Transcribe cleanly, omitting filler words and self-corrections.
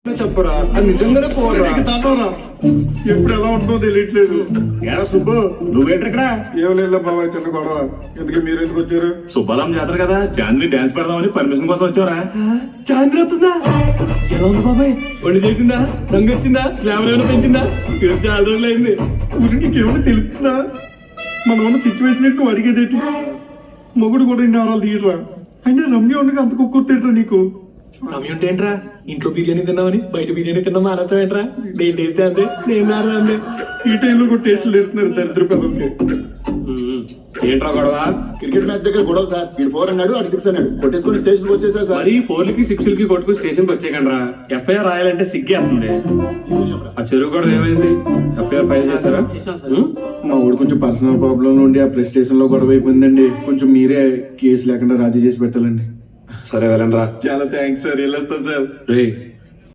చెప్పరా అది నిజంగానే పోరా తాతరా ఎప్పుడు ఎలా ఉంటుందో తెలియట్లేదు. ఏరా సుబ్బు నువ్వేంటి ఇక్కడ? ఏం లేదా బాబాయ్, చిన్న గొడవ. ఎందుకు మీరు ఎందుకు వచ్చారు? సుబ్బారాం జాతర కదా, చాంద్ని డాన్స్ పెడదామని పర్మిషన్ కోసం వచ్చారా? చాంద్రి వస్తుందా? ఎలా ఉంది బాబాయ్? వండి చేసిందా? రంగు వచ్చిందా? ఫ్లేవర్ ఏమైనా పెంచిందా? చూసి చాలా రోజులు అయింది. ఊరి నీకేమైనా తెలుస్తుందా? మనం ఉన్న సిచ్యువేషన్ ఏంటి నువ్వు అడిగేదేంటి? మొగుడు కూడా ఇన్ని ఆరాలు తీయట్రా. అయినా రమ్య ఉండగా అంత కుక్కర్ తింటరా నీకు? రమ్య ఏంట్రా, ఇంట్లో బిర్యానీ తిన్నామని బయట బిర్యానీ తిన్నామా అనర్థం ఏంట్రా? నేను టేస్ట్ అంతే, నేను నారా అంతే. ఈ టైంలో కూడా టేస్ట్లు తింటున్నారు దరిద్ర పెదవులకి. ఏంట్రా గొడవ? క్రికెట్ మ్యాచ్ దగ్గర గొడవ సార్. వీడు 4 అన్నాడు, అటు 6 అన్నాడు. కొట్టేసుకుని స్టేషన్ వచ్చేసా సార్. మరి 4లకి 6లకి కొట్టుకు స్టేషన్ కి వచ్చేయకండ్రా. ఎఫ్ఐఆర్ రాయాలంటే సిగ్గేస్తుంది. ఆ చెరువు గొడవ ఏమైంది? ఎఫ్ఐఆర్ ఫైల్ చేశారా? మా ఊడు కొంచెం పర్సనల్ ప్రాబ్లం ఉండి ఆ ప్రెస్ స్టేషన్ లో గొడవ అయిపోయిందండి. కొంచెం మీరే కేసు లేకుండా రాజీ చేసి పెట్టాలండి. సరే వెళ్ళండి రా. చాలా థ్యాంక్స్ సార్. వెళ్ళొస్తాను సార్. రేయ్